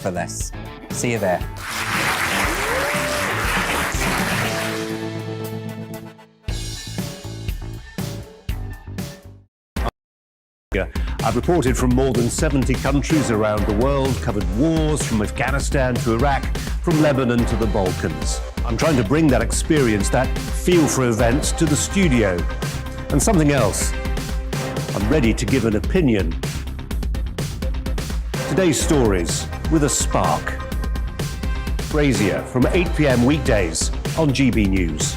for this. See you there. I've reported from more than 70 countries around the world, covered wars from Afghanistan to Iraq, from Lebanon to the Balkans. I'm trying to bring that experience, that feel for events, to the studio. And something else, I'm ready to give an opinion. Today's stories with a spark. Brazier from 8 p.m. weekdays on GB News.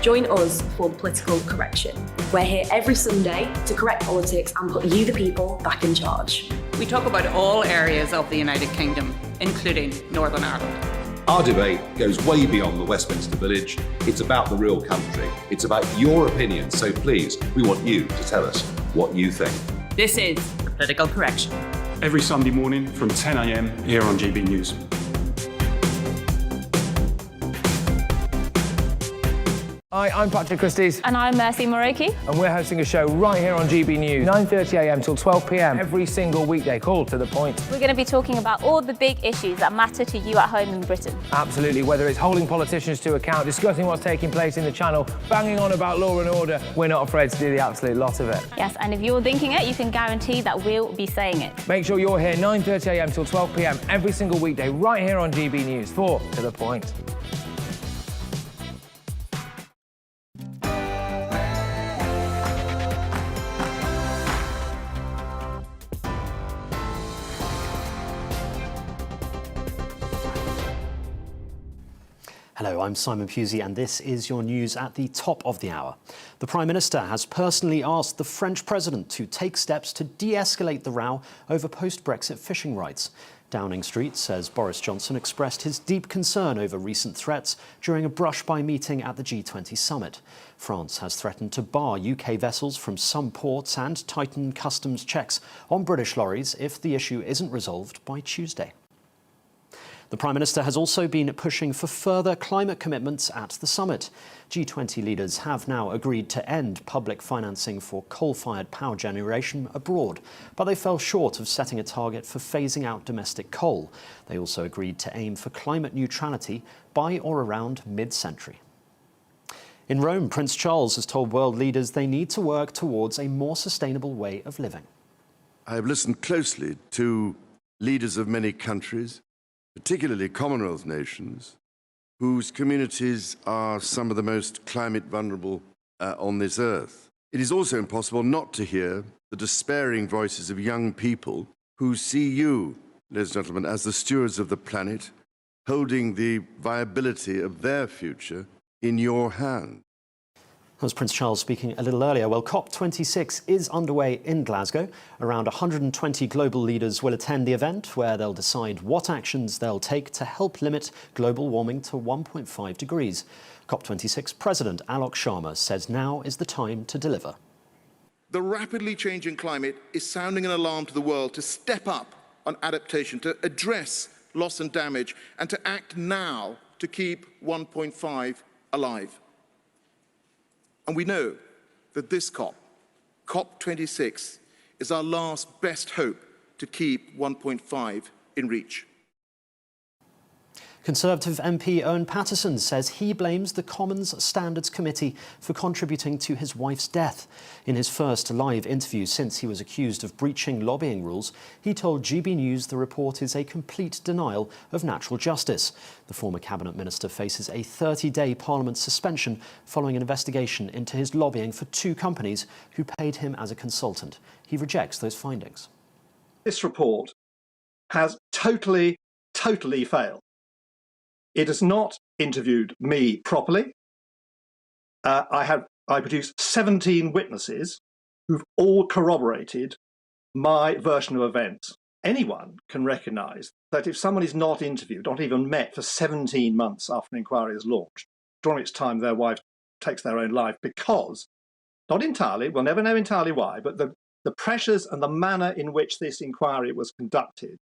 Join us for Political Correction. We're here every Sunday to correct politics and put you, the people, back in charge. We talk about all areas of the United Kingdom, including Northern Ireland. Our debate goes way beyond the Westminster Village. It's about the real country. It's about your opinion. So please, we want you to tell us what you think. This is Political Correction. Every Sunday morning from 10 a.m. here on GB News. Hi, I'm Patrick Christie's. And I'm Mercy Moroki. And we're hosting a show right here on GB News, 9:30 a.m. till 12 p.m. every single weekday, called to the point. We're going to be talking about all the big issues that matter to you at home in Britain. Absolutely, whether it's holding politicians to account, discussing what's taking place in the Channel, banging on about law and order, we're not afraid to do the absolute lot of it. Yes, and if you're thinking it, you can guarantee that we'll be saying it. Make sure you're here 9:30 a.m. till 12 p.m. every single weekday, right here on GB News, for To The Point. Hello, I'm Simon Pusey and this is your news at the top of the hour. The Prime Minister has personally asked the French President to take steps to de-escalate the row over post-Brexit fishing rights. Downing Street says Boris Johnson expressed his deep concern over recent threats during a brush-by meeting at the G20 summit. France has threatened to bar UK vessels from some ports and tighten customs checks on British lorries if the issue isn't resolved by Tuesday. The Prime Minister has also been pushing for further climate commitments at the summit. G20 leaders have now agreed to end public financing for coal-fired power generation abroad, but they fell short of setting a target for phasing out domestic coal. They also agreed to aim for climate neutrality by or around mid-century. In Rome, Prince Charles has told world leaders they need to work towards a more sustainable way of living. I have listened closely to leaders of many countries, particularly Commonwealth nations, whose communities are some of the most climate vulnerable on this earth. It is also impossible not to hear the despairing voices of young people who see you, ladies and gentlemen, as the stewards of the planet, holding the viability of their future in your hand. That was Prince Charles speaking a little earlier. Well, COP26 is underway in Glasgow. Around 120 global leaders will attend the event, where they'll decide what actions they'll take to help limit global warming to 1.5 degrees. COP26 President Alok Sharma says now is the time to deliver. The rapidly changing climate is sounding an alarm to the world to step up on adaptation, to address loss and damage, and to act now to keep 1.5 alive. And we know that this COP26, is our last best hope to keep 1.5 in reach. Conservative MP Owen Paterson says he blames the Commons Standards Committee for contributing to his wife's death. In his first live interview since he was accused of breaching lobbying rules, he told GB News the report is a complete denial of natural justice. The former cabinet minister faces a 30-day Parliament suspension following an investigation into his lobbying for two companies who paid him as a consultant. He rejects those findings. This report has totally failed. It has not interviewed me properly. I produced 17 witnesses who've all corroborated my version of events. Anyone can recognise that if someone is not interviewed, not even met for 17 months after an inquiry is launched, during which time their wife takes their own life because, not entirely, we'll never know entirely why, but the pressures and the manner in which this inquiry was conducted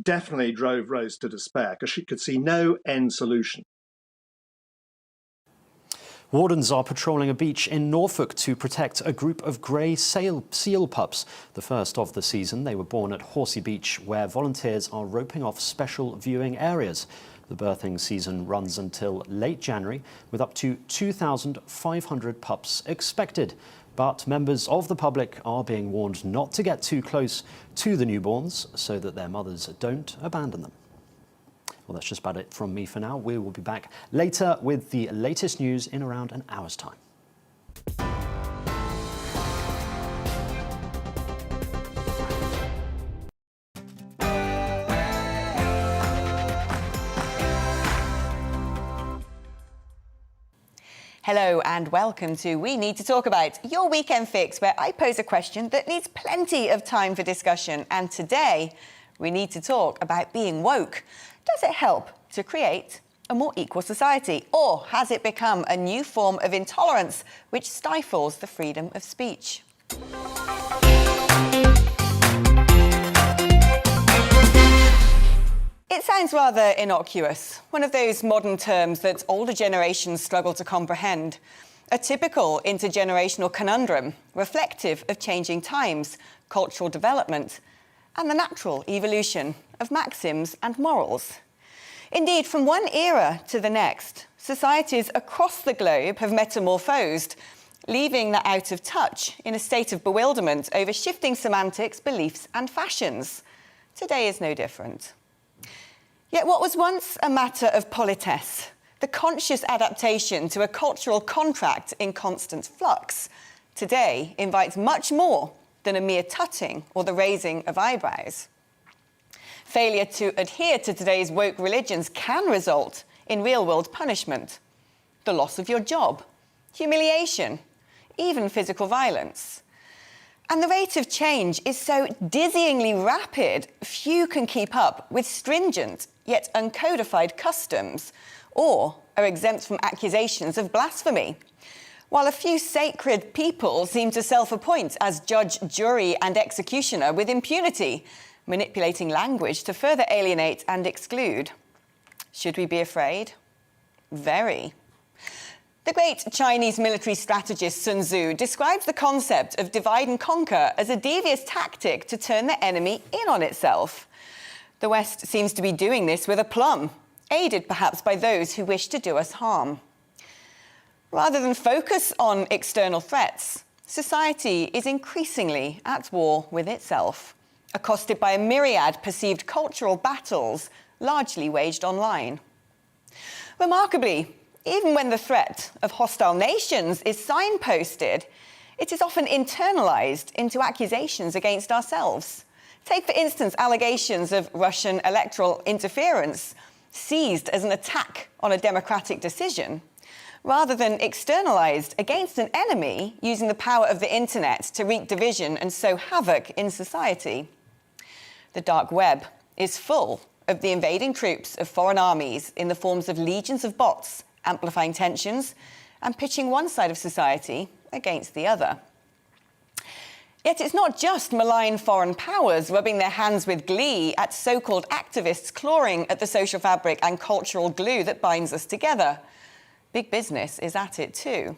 definitely drove Rose to despair because she could see no end solution. Wardens are patrolling a beach in Norfolk to protect a group of grey seal pups. The first of the season. They were born at Horsey Beach, where volunteers are roping off special viewing areas. The birthing season runs until late January, with up to 2,500 pups expected. But members of the public are being warned not to get too close to the newborns so that their mothers don't abandon them. Well, that's just about it from me for now. We will be back later with the latest news in around an hour's time. Hello and welcome to We Need to Talk About, your weekend fix, where I pose a question that needs plenty of time for discussion. And today, we need to talk about being woke. Does it help to create a more equal society, or has it become a new form of intolerance which stifles the freedom of speech? It sounds rather innocuous, one of those modern terms that older generations struggle to comprehend. A typical intergenerational conundrum, reflective of changing times, cultural development, and the natural evolution of maxims and morals. Indeed, from one era to the next, societies across the globe have metamorphosed, leaving the out of touch in a state of bewilderment over shifting semantics, beliefs, and fashions. Today is no different. Yet what was once a matter of politesse, the conscious adaptation to a cultural contract in constant flux, today invites much more than a mere tutting or the raising of eyebrows. Failure to adhere to today's woke religions can result in real-world punishment, the loss of your job, humiliation, even physical violence. And the rate of change is so dizzyingly rapid, few can keep up with stringent yet uncodified customs, or are exempt from accusations of blasphemy. While a few sacred people seem to self-appoint as judge, jury, and executioner with impunity, manipulating language to further alienate and exclude. Should we be afraid? Very. The great Chinese military strategist Sun Tzu describes the concept of divide and conquer as a devious tactic to turn the enemy in on itself. The West seems to be doing this with aplomb, aided perhaps by those who wish to do us harm. Rather than focus on external threats, society is increasingly at war with itself, accosted by a myriad perceived cultural battles, largely waged online. Remarkably, even when the threat of hostile nations is signposted, it is often internalized into accusations against ourselves. Take, for instance, allegations of Russian electoral interference, seized as an attack on a democratic decision, rather than externalized against an enemy using the power of the internet to wreak division and sow havoc in society. The dark web is full of the invading troops of foreign armies in the forms of legions of bots, amplifying tensions and pitching one side of society against the other. Yet it's not just malign foreign powers rubbing their hands with glee at so-called activists clawing at the social fabric and cultural glue that binds us together. Big business is at it too.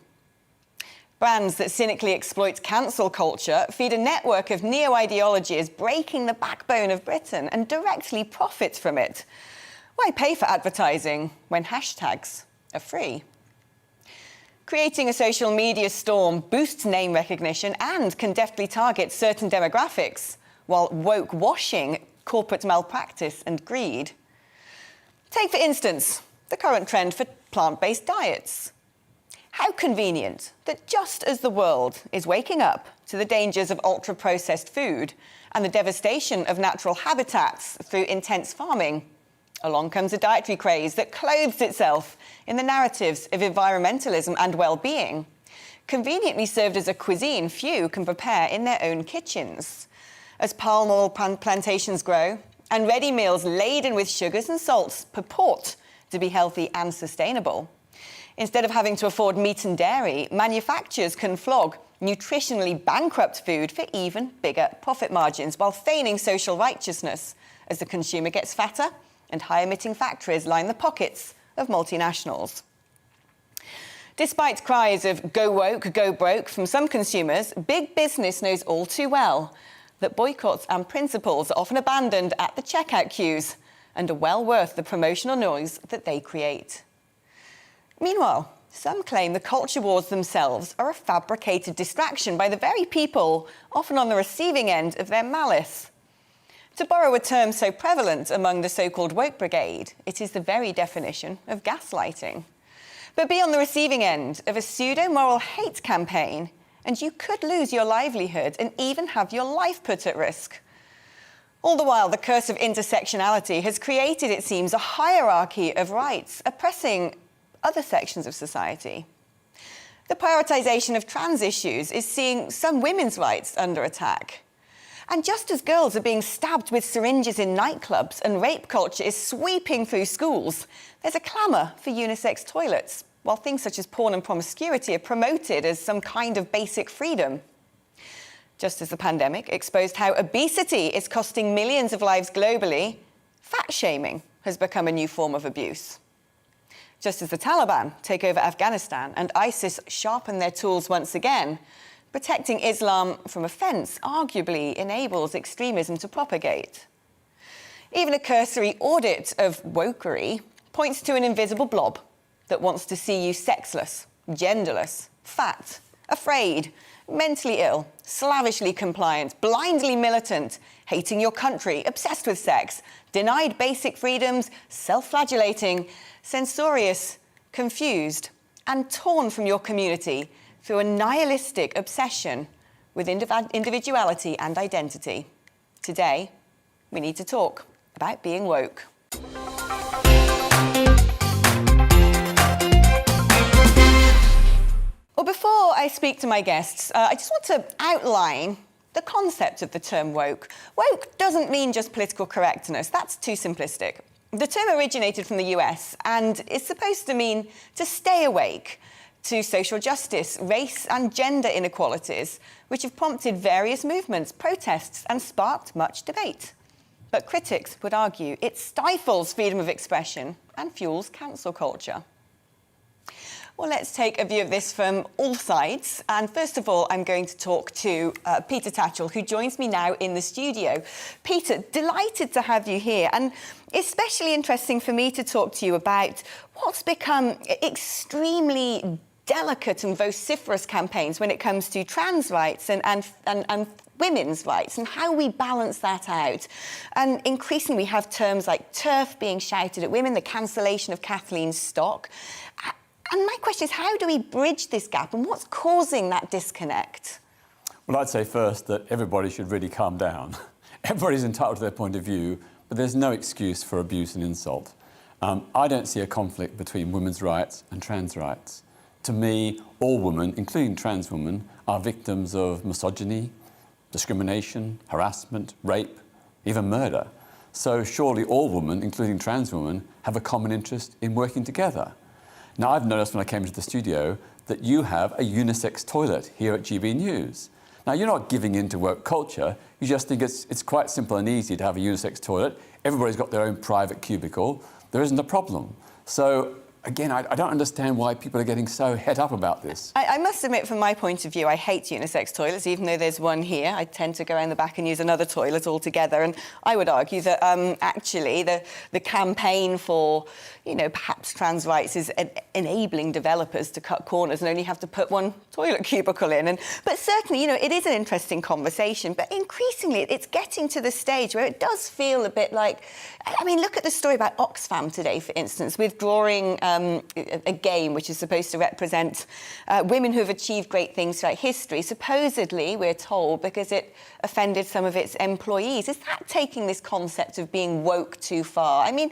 Brands that cynically exploit cancel culture feed a network of neo-ideologies breaking the backbone of Britain and directly profit from it. Why pay for advertising when hashtags are free? Creating a social media storm boosts name recognition and can deftly target certain demographics, while woke washing corporate malpractice and greed. Take, for instance, the current trend for plant-based diets. How convenient that just as the world is waking up to the dangers of ultra-processed food and the devastation of natural habitats through intense farming, along comes a dietary craze that clothes itself in the narratives of environmentalism and well-being, conveniently served as a cuisine few can prepare in their own kitchens. As palm oil plantations grow and ready meals laden with sugars and salts purport to be healthy and sustainable, instead of having to afford meat and dairy, manufacturers can flog nutritionally bankrupt food for even bigger profit margins while feigning social righteousness as the consumer gets fatter and high-emitting factories line the pockets of multinationals. Despite cries of go woke, go broke from some consumers, big business knows all too well that boycotts and principles are often abandoned at the checkout queues and are well worth the promotional noise that they create. Meanwhile, some claim the culture wars themselves are a fabricated distraction by the very people often on the receiving end of their malice. To borrow a term so prevalent among the so-called woke brigade, it is the very definition of gaslighting. But be on the receiving end of a pseudo-moral hate campaign, and you could lose your livelihood and even have your life put at risk. All the while, the curse of intersectionality has created, it seems, a hierarchy of rights, oppressing other sections of society. The prioritisation of trans issues is seeing some women's rights under attack. And just as girls are being stabbed with syringes in nightclubs and rape culture is sweeping through schools, there's a clamour for unisex toilets, while things such as porn and promiscuity are promoted as some kind of basic freedom. Just as the pandemic exposed how obesity is costing millions of lives globally, fat shaming has become a new form of abuse. Just as the Taliban take over Afghanistan and ISIS sharpen their tools once again, protecting Islam from offence arguably enables extremism to propagate. Even a cursory audit of wokery points to an invisible blob that wants to see you sexless, genderless, fat, afraid, mentally ill, slavishly compliant, blindly militant, hating your country, obsessed with sex, denied basic freedoms, self-flagellating, censorious, confused, and torn from your community through a nihilistic obsession with individuality and identity. Today, we need to talk about being woke. Well, before I speak to my guests, I just want to outline the concept of the term woke. Woke doesn't mean just political correctness. That's too simplistic. The term originated from the US and is supposed to mean to stay awake to social justice, race and gender inequalities, which have prompted various movements, protests and sparked much debate. But critics would argue it stifles freedom of expression and fuels cancel culture. Well, let's take a view of this from all sides. And first of all, I'm going to talk to Peter Tatchell, who joins me now in the studio. Peter, delighted to have you here. And especially interesting for me to talk to you about what's become extremely delicate and vociferous campaigns when it comes to trans rights and women's rights and how we balance that out. And increasingly we have terms like TERF being shouted at women, the cancellation of Kathleen Stock. And my question is, how do we bridge this gap and what's causing that disconnect? Well, I'd say first that everybody should really calm down. Everybody's entitled to their point of view, but there's no excuse for abuse and insult. I don't see a conflict between women's rights and trans rights. To me, all women, including trans women, are victims of misogyny, discrimination, harassment, rape, even murder. So surely all women, including trans women, have a common interest in working together. Now, I've noticed when I came into the studio that you have a unisex toilet here at GB News. Now, you're not giving in to woke culture. You just think it's quite simple and easy to have a unisex toilet. Everybody's got their own private cubicle. There isn't a problem. So, again, I don't understand why people are getting so het up about this. I must admit, from my point of view, I hate unisex toilets, even though there's one here. I tend to go around the back and use another toilet altogether. And I would argue that actually the campaign for, you know, perhaps trans rights is enabling developers to cut corners and only have to put one toilet cubicle in. But certainly, you know, it is an interesting conversation. But increasingly, it's getting to the stage where it does feel a bit like, I mean, look at the story about Oxfam today, for instance, withdrawing a game which is supposed to represent women who have achieved great things throughout history, supposedly, we're told, because it offended some of its employees. Is that taking this concept of being woke too far? I mean,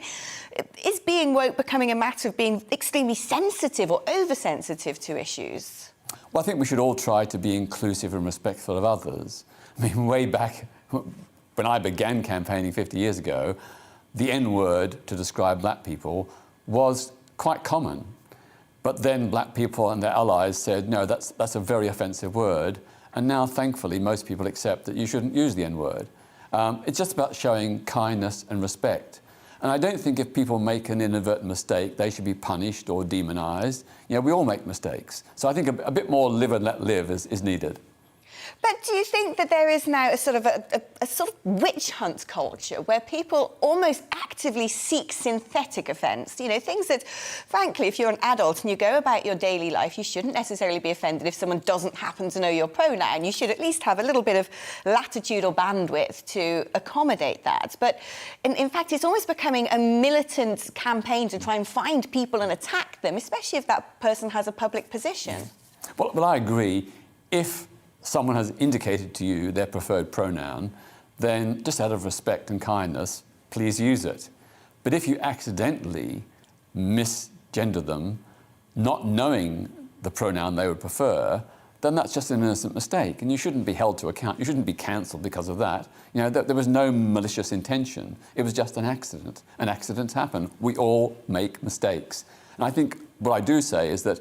is being woke becoming a matter of being extremely sensitive or oversensitive to issues? Well, I think we should all try to be inclusive and respectful of others. I mean, way back when I began campaigning 50 years ago, the N-word to describe black people was quite common. But then black people and their allies said, no, that's a very offensive word. And now, thankfully, most people accept that you shouldn't use the N-word. It's just about showing kindness and respect. And I don't think if people make an inadvertent mistake, they should be punished or demonised. You know, we all make mistakes. So I think a bit more live and let live is needed. But do you think that there is now a sort of witch hunt culture where people almost actively seek synthetic offence? You know, things that, frankly, if you're an adult and you go about your daily life, you shouldn't necessarily be offended if someone doesn't happen to know your pronoun. You should at least have a little bit of latitude or bandwidth to accommodate that. But in fact, it's almost becoming a militant campaign to try and find people and attack them, especially if that person has a public position. Well, I agree. If someone has indicated to you their preferred pronoun, then just out of respect and kindness, please use it. But if you accidentally misgender them, not knowing the pronoun they would prefer, then that's just an innocent mistake, and you shouldn't be held to account. You shouldn't be cancelled because of that. You know, there was no malicious intention. It was just an accident, and accidents happen. We all make mistakes. And I think what I do say is that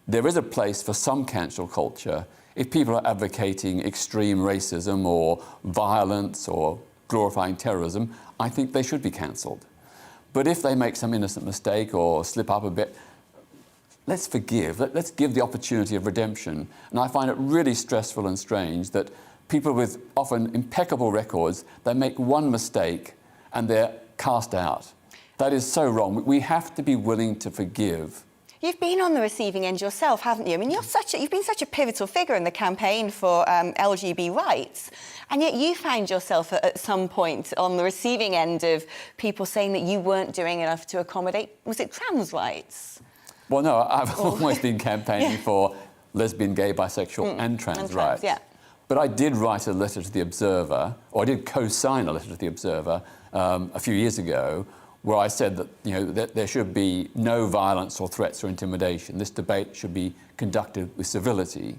there is a place for some cancel culture if people are advocating extreme racism or violence or glorifying terrorism. I think they should be cancelled. But if they make some innocent mistake or slip up a bit, let's forgive. Let's give the opportunity of redemption. And I find it really stressful and strange that people with often impeccable records, they make one mistake and they're cast out. That is so wrong. We have to be willing to forgive. You've been on the receiving end yourself, haven't you? I mean, you've been such a pivotal figure in the campaign for LGBT rights, and yet you found yourself at some point on the receiving end of people saying that you weren't doing enough to accommodate, was it trans rights? Well, no, I've always been campaigning for lesbian, gay, bisexual and trans rights. Yeah. But I did write a letter to the Observer, or I did co-sign a letter to the Observer a few years ago, where I said that, you know, that there should be no violence or threats or intimidation. This debate should be conducted with civility.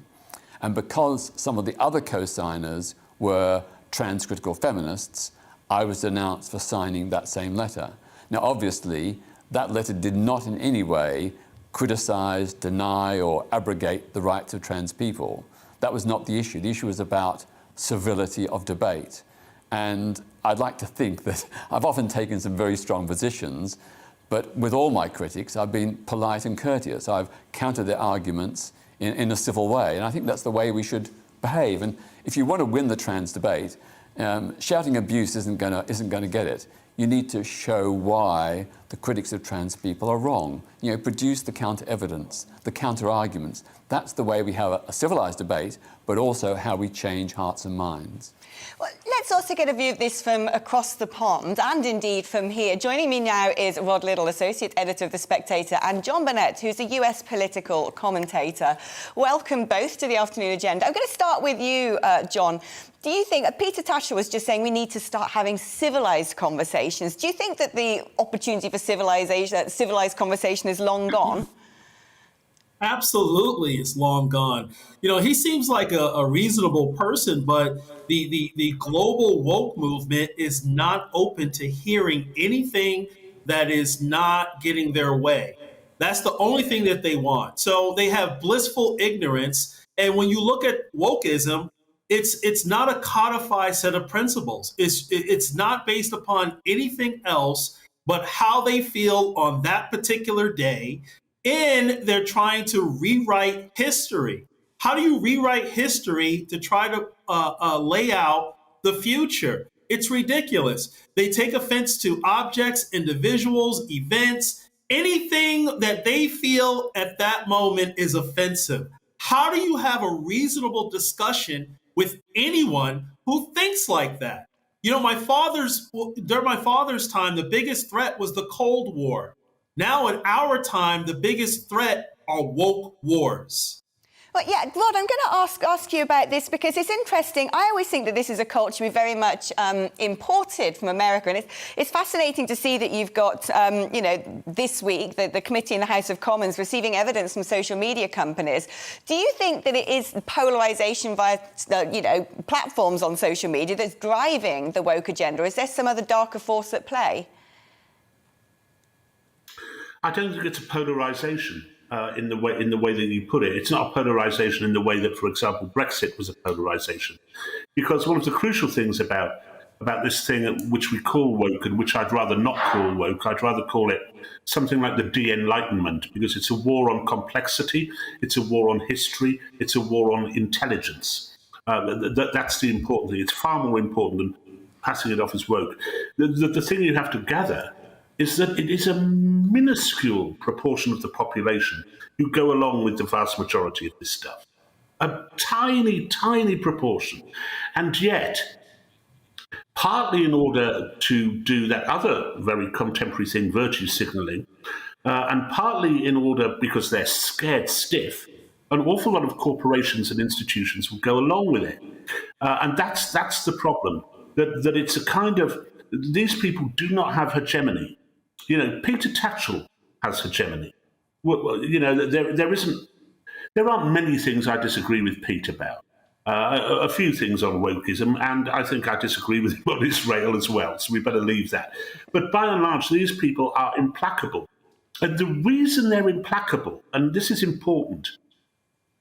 And because some of the other co-signers were trans-critical feminists, I was denounced for signing that same letter. Now, obviously, that letter did not in any way criticise, deny or abrogate the rights of trans people. That was not the issue. The issue was about civility of debate. And I'd like to think that I've often taken some very strong positions, but with all my critics, I've been polite and courteous. I've countered their arguments in a civil way, and I think that's the way we should behave. And if you want to win the trans debate, shouting abuse isn't going to get it. You need to show why the critics of trans people are wrong. You know, produce the counter-evidence, the counter-arguments. That's the way we have a civilised debate, but also how we change hearts and minds. Well, let's also get a view of this from across the pond, and indeed from here. Joining me now is Rod Liddle, Associate Editor of The Spectator, and John Burnett, who's a US political commentator. Welcome both to the afternoon agenda. I'm going to start with you, John. Do you think, Peter Tatchell was just saying we need to start having civilised conversations. Do you think that the opportunity for civilised conversation is long gone? Absolutely, it's long gone. You know, he seems like a reasonable person, but the global woke movement is not open to hearing anything that is not getting their way. That's the only thing that they want. So they have blissful ignorance. And when you look at wokeism, it's not a codified set of principles. It's not based upon anything else but how they feel on that particular day. And they're trying to rewrite history. How do you rewrite history to try to lay out the future? It's ridiculous. They take offense to objects, individuals, events, anything that they feel at that moment is offensive. How do you have a reasonable discussion with anyone who thinks like that? You know, during my father's time, the biggest threat was the Cold War. Now, in our time, the biggest threat are woke wars. Well, yeah, Rod, I'm going to ask you about this because it's interesting. I always think that this is a culture we very much imported from America. And it's fascinating to see that you've got, you know, this week, the committee in the House of Commons receiving evidence from social media companies. Do you think that it is polarisation via, you know, platforms on social media that's driving the woke agenda? Or is there some other darker force at play? I don't think it's a polarisation in the way that you put it. It's not a polarisation in the way that, for example, Brexit was a polarisation. Because one of the crucial things about about this thing which we call woke and which I'd rather not call woke. I'd rather call it something like the de-enlightenment, because it's a war on complexity, it's a war on history, it's a war on intelligence. That's the important thing. It's far more important than passing it off as woke. The thing you have to gather is that it is a minuscule proportion of the population who go along with the vast majority of this stuff. A tiny, tiny proportion. And yet, partly in order to do that other very contemporary thing, virtue signalling, and partly in order because they're scared stiff, an awful lot of corporations and institutions will go along with it. And that's the problem, that it's a kind of, these people do not have hegemony. You know, Peter Tatchell has hegemony. Well, you know, there aren't many things I disagree with Pete about. A few things on wokeism, and I think I disagree with him on Israel as well, so we better leave that. But by and large, these people are implacable. And the reason they're implacable, and this is important,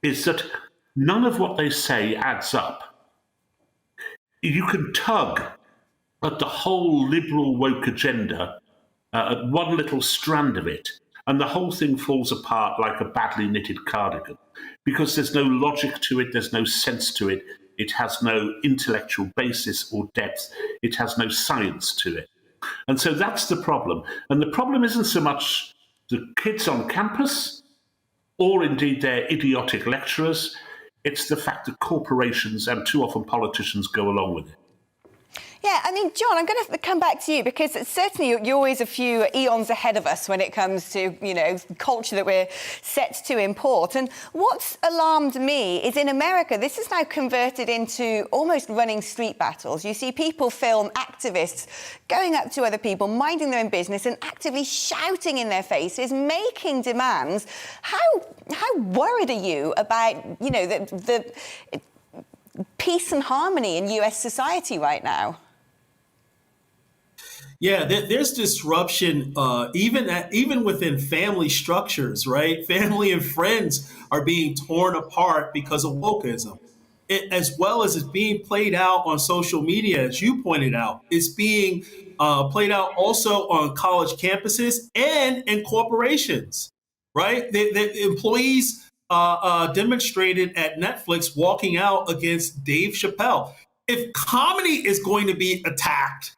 is that none of what they say adds up. You can tug at the whole liberal woke agenda, at one little strand of it, and the whole thing falls apart like a badly knitted cardigan, because there's no logic to it, there's no sense to it, it has no intellectual basis or depth, it has no science to it. And so that's the problem. And the problem isn't so much the kids on campus, or indeed their idiotic lecturers, it's the fact that corporations and too often politicians go along with it. Yeah, I mean, John, I'm going to come back to you, because certainly you're always a few eons ahead of us when it comes to, you know, culture that we're set to import. And what's alarmed me is in America, this is now converted into almost running street battles. You see people film activists going up to other people, minding their own business and actively shouting in their faces, making demands. How worried are you about, you know, the peace and harmony in US society right now? Yeah, there's disruption even within family structures, right? Family and friends are being torn apart because of wokeism, as well as it's being played out on social media, as you pointed out. It's being played out also on college campuses and in corporations, right? The employees demonstrated at Netflix walking out against Dave Chappelle. If comedy is going to be attacked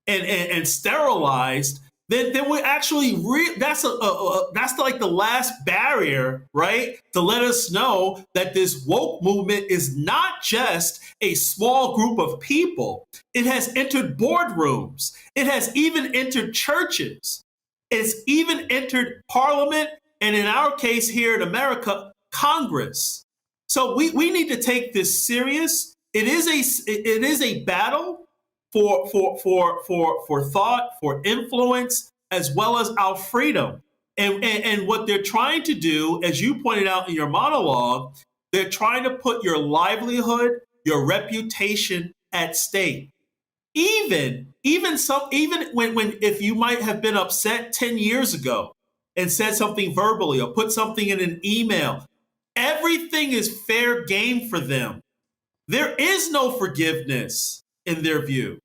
and sterilized, then we actually that's like the last barrier, right? To let us know that this woke movement is not just a small group of people. It has entered boardrooms. It has even entered churches. It's even entered Parliament, and in our case here in America, Congress. So we need to take this serious. It is a battle for thought, for influence, as well as our freedom. And what they're trying to do, as you pointed out in your monologue, they're trying to put your livelihood, your reputation at stake. Even when if you might have been upset 10 years ago and said something verbally or put something in an email, everything is fair game for them. There is no forgiveness in their view.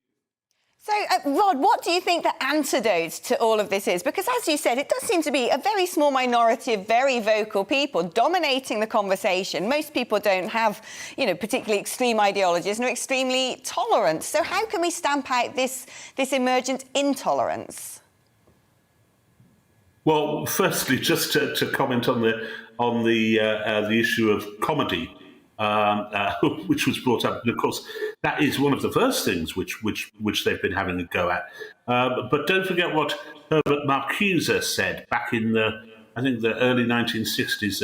So, Rod, what do you think the antidote to all of this is? Because, as you said, it does seem to be a very small minority of very vocal people dominating the conversation. Most people don't have, you know, particularly extreme ideologies and are extremely tolerant. So how can we stamp out this emergent intolerance? Well, firstly, just to comment on the issue of comedy, which was brought up, and of course, that is one of the first things which they've been having a go at. But don't forget what Herbert Marcuse said back in the early 1960s,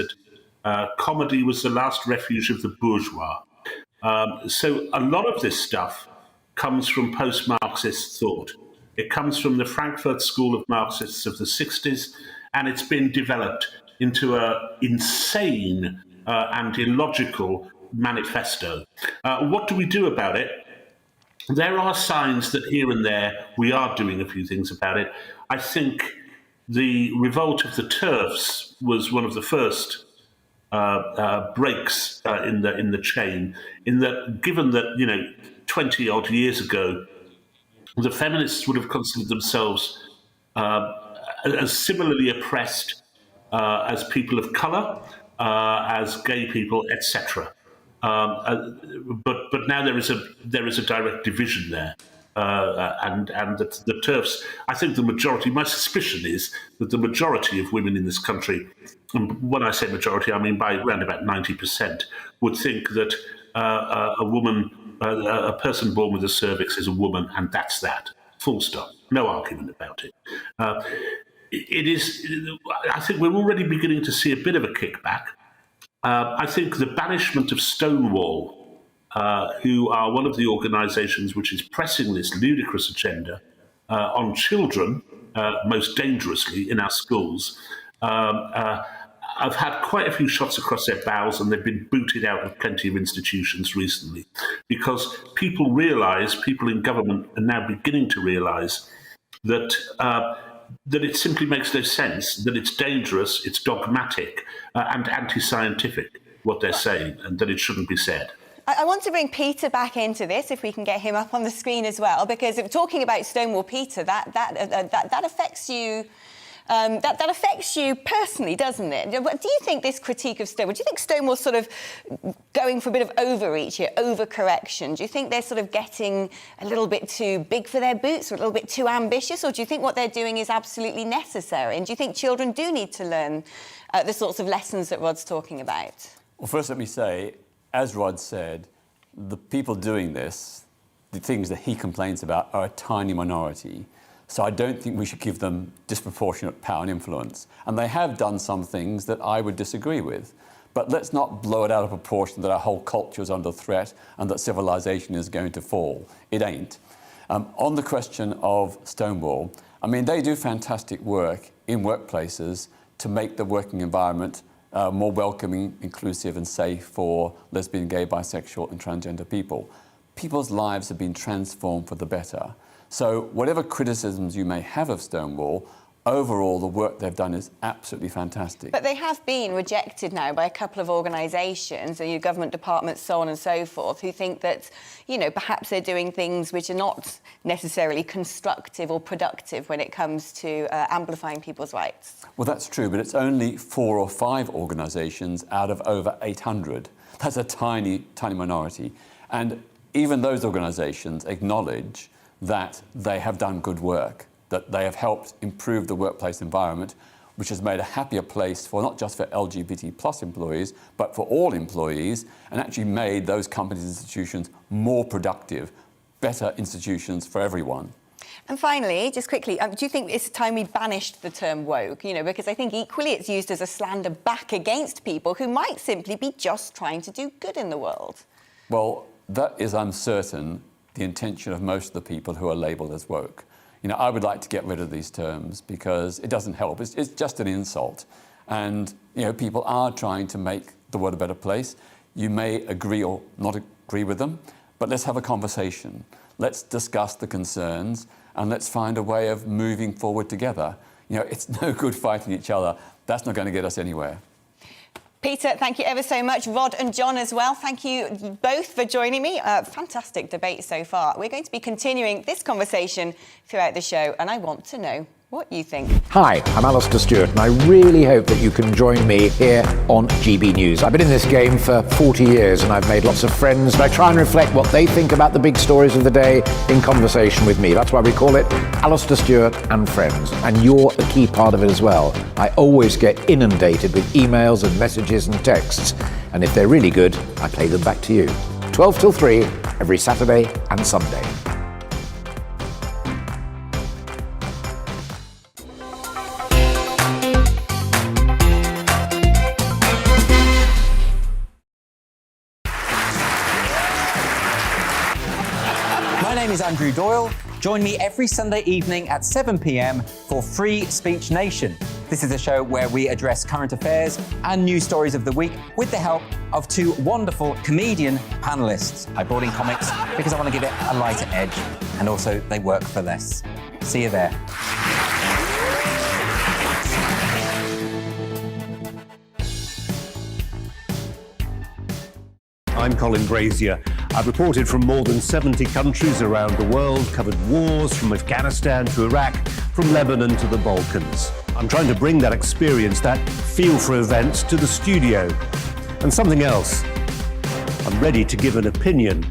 that comedy was the last refuge of the bourgeois. So a lot of this stuff comes from post-Marxist thought. It comes from the Frankfurt School of Marxists of the 60s, and it's been developed into an insane and illogical manifesto. What do we do about it? There are signs that here and there we are doing a few things about it. I think the revolt of the TERFs was one of the first breaks in the chain, in that, given that 20 odd years ago the feminists would have considered themselves as similarly oppressed as people of colour, as gay people, etc. But now there is a direct division there, and the TERFs. I think the majority. My suspicion is that the majority of women in this country, and when I say majority, I mean by around about 90%, would think that a woman, a person born with a cervix, is a woman, and that's that. Full stop. No argument about it. It is. I think we're already beginning to see a bit of a kickback. I think the banishment of Stonewall, who are one of the organisations which is pressing this ludicrous agenda on children, most dangerously in our schools, I've had quite a few shots across their bows, and they've been booted out of plenty of institutions recently, because people realise, people in government are now beginning to realise that that it simply makes no sense, that it's dangerous, it's dogmatic, and anti-scientific, what they're saying, and that it shouldn't be said. I want to bring Peter back into this, if we can get him up on the screen as well, because if talking about Stonewall, Peter, that affects you. That affects you personally, doesn't it? Do you think this critique of Stonewall, do you think Stonewall's sort of going for a bit of overreach here, overcorrection? Do you think they're sort of getting a little bit too big for their boots, or a little bit too ambitious, or do you think what they're doing is absolutely necessary? And do you think children do need to learn the sorts of lessons that Rod's talking about? Well, first let me say, as Rod said, the people doing this, the things that he complains about, are a tiny minority. So I don't think we should give them disproportionate power and influence. And they have done some things that I would disagree with. But let's not blow it out of proportion that our whole culture is under threat and that civilization is going to fall. It ain't. On the question of Stonewall, I mean, they do fantastic work in workplaces to make the working environment more welcoming, inclusive and safe for lesbian, gay, bisexual and transgender people. People's lives have been transformed for the better. So whatever criticisms you may have of Stonewall, overall the work they've done is absolutely fantastic. But they have been rejected now by a couple of organisations, your government departments, so on and so forth, who think that, you know, perhaps they're doing things which are not necessarily constructive or productive when it comes to amplifying people's rights. Well, that's true, but it's only 4 or 5 organisations out of over 800. That's a tiny, tiny minority. And even those organisations acknowledge that they have done good work, that they have helped improve the workplace environment, which has made a happier place for not just for LGBT+ employees, but for all employees, and actually made those companies and institutions more productive, better institutions for everyone. And finally, just quickly, do you think it's time we banished the term woke? You know, because I think equally it's used as a slander back against people who might simply be just trying to do good in the world. Well, that is uncertain the intention of most of the people who are labelled as woke. You know, I would like to get rid of these terms because it doesn't help. It's just an insult. And, you know, people are trying to make the world a better place. You may agree or not agree with them, but let's have a conversation. Let's discuss the concerns and let's find a way of moving forward together. You know, it's no good fighting each other. That's not going to get us anywhere. Peter, thank you ever so much. Rod and John as well, thank you both for joining me. Fantastic debate so far. We're going to be continuing this conversation throughout the show, and I want to know what you think. Hi, I'm Alistair Stewart, and I really hope that you can join me here on GB News. I've been in this game for 40 years, and I've made lots of friends, and I try and reflect what they think about the big stories of the day in conversation with me. That's why we call it Alistair Stewart and Friends, and you're a key part of it as well. I always get inundated with emails and messages and texts, and if they're really good, I play them back to you. 12 till 3, every Saturday and Sunday. My name is Andrew Doyle. Join me every Sunday evening at 7 p.m. for Free Speech Nation. This is a show where we address current affairs and news stories of the week with the help of 2 wonderful comedian panellists. I brought in comics because I want to give it a lighter edge, and also they work for less. See you there. I'm Colin Brazier. I've reported from more than 70 countries around the world, covered wars from Afghanistan to Iraq, from Lebanon to the Balkans. I'm trying to bring that experience, that feel for events, to the studio. And something else, I'm ready to give an opinion.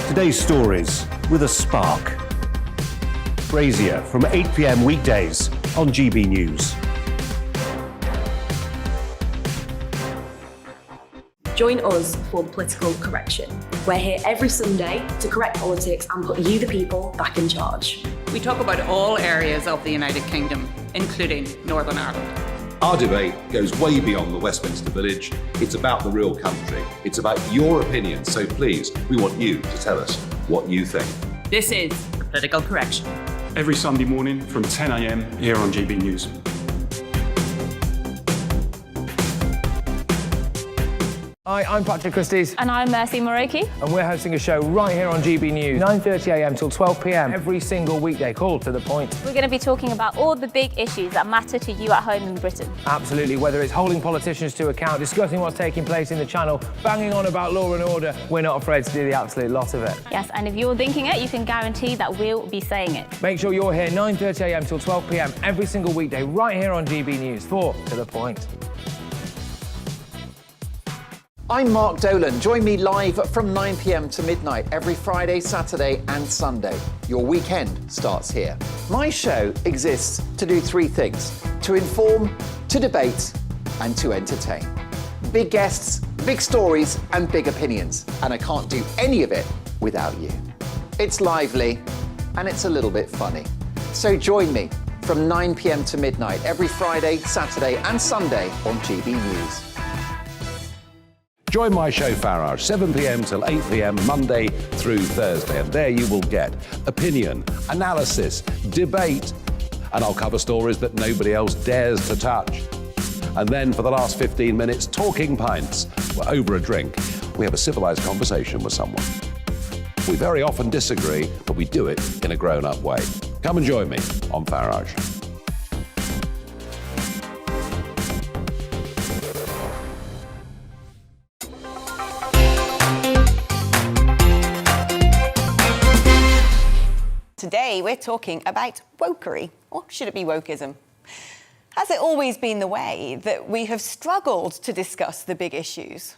Today's stories with a spark. Brazier from 8 p.m. weekdays on GB News. Join us for Political Correction. We're here every Sunday to correct politics and put you, the people, back in charge. We talk about all areas of the United Kingdom, including Northern Ireland. Our debate goes way beyond the Westminster Village. It's about the real country. It's about your opinion. So please, we want you to tell us what you think. This is Political Correction. Every Sunday morning from 10 a.m. here on GB News. Hi, I'm Patrick Christie's. And I'm Mercy Moroki. And we're hosting a show right here on GB News, 9:30 a.m. till 12 p.m. every single weekday, called To The Point. We're going to be talking about all the big issues that matter to you at home in Britain. Absolutely, whether it's holding politicians to account, discussing what's taking place in the Channel, banging on about law and order, we're not afraid to do the absolute lot of it. Yes, and if you're thinking it, you can guarantee that we'll be saying it. Make sure you're here 9:30 a.m. till 12 p.m. every single weekday, right here on GB News for To The Point. I'm Mark Dolan. Join me live from 9 p.m. to midnight every Friday, Saturday and Sunday. Your weekend starts here. My show exists to do three things: to inform, to debate and to entertain. Big guests, big stories and big opinions. And I can't do any of it without you. It's lively and it's a little bit funny. So join me from 9 p.m. to midnight every Friday, Saturday and Sunday on GB News. Join my show Farage, 7 p.m. till 8 p.m. Monday through Thursday. And there you will get opinion, analysis, debate, and I'll cover stories that nobody else dares to touch. And then for the last 15 minutes, talking pints. We're over a drink. We have a civilized conversation with someone. We very often disagree, but we do it in a grown-up way. Come and join me on Farage. Today we're talking about wokery, or should it be wokeism? Has it always been the way that we have struggled to discuss the big issues?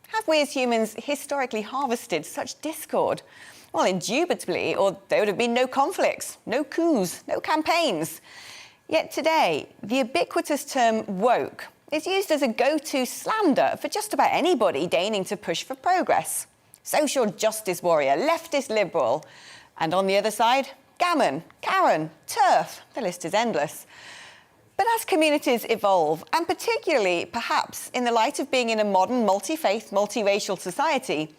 Have we as humans historically harvested such discord? Well, indubitably, or there would have been no conflicts, no coups, no campaigns. Yet today, the ubiquitous term woke is used as a go-to slander for just about anybody deigning to push for progress. Social justice warrior, leftist liberal. And on the other side, gammon, Karen, turf, the list is endless. But as communities evolve, and particularly perhaps in the light of being in a modern multi-faith, multiracial society,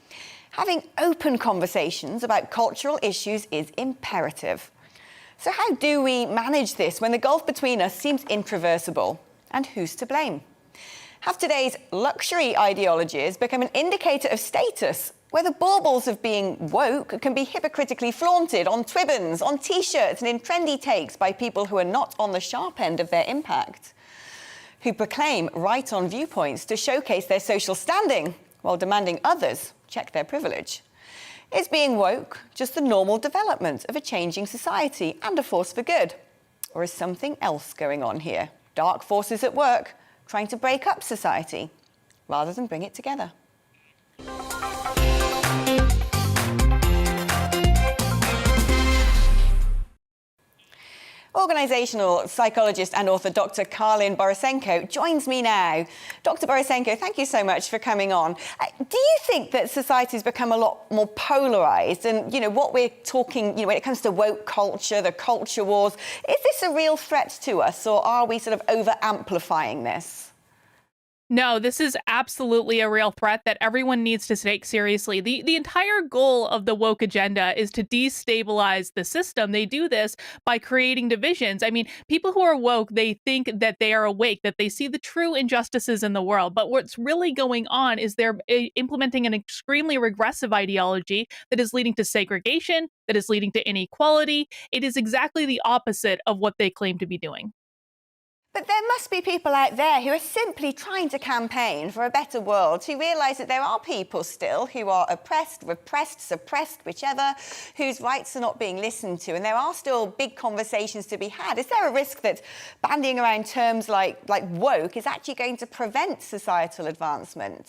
having open conversations about cultural issues is imperative. So how do we manage this when the gulf between us seems intraversible? And who's to blame? Have today's luxury ideologies become an indicator of status, where the baubles of being woke can be hypocritically flaunted on twibbons, on T-shirts and in trendy takes by people who are not on the sharp end of their impact, who proclaim right-on viewpoints to showcase their social standing while demanding others check their privilege? Is being woke just the normal development of a changing society and a force for good? Or is something else going on here? Dark forces at work trying to break up society rather than bring it together? Organisational psychologist and author Dr. KARLYN BORYSENKO joins me now. Dr. BORYSENKO, thank you so much for coming on. Do you think that society's become a lot more polarised? And, what we're talking, when it comes to woke culture, the culture wars, is this a real threat to us, or are we sort of over-amplifying this? No, this is absolutely a real threat that everyone needs to take seriously. The entire goal of the woke agenda is to destabilize the system. They do this by creating divisions. I mean, people who are woke, they think that they are awake, that they see the true injustices in the world. But what's really going on is they're implementing an extremely regressive ideology that is leading to segregation, that is leading to inequality. It is exactly the opposite of what they claim to be doing. But there must be people out there who are simply trying to campaign for a better world, who realise that there are people still who are oppressed, repressed, suppressed, whichever, whose rights are not being listened to, and there are still big conversations to be had. Is there a risk that bandying around terms like woke is actually going to prevent societal advancement?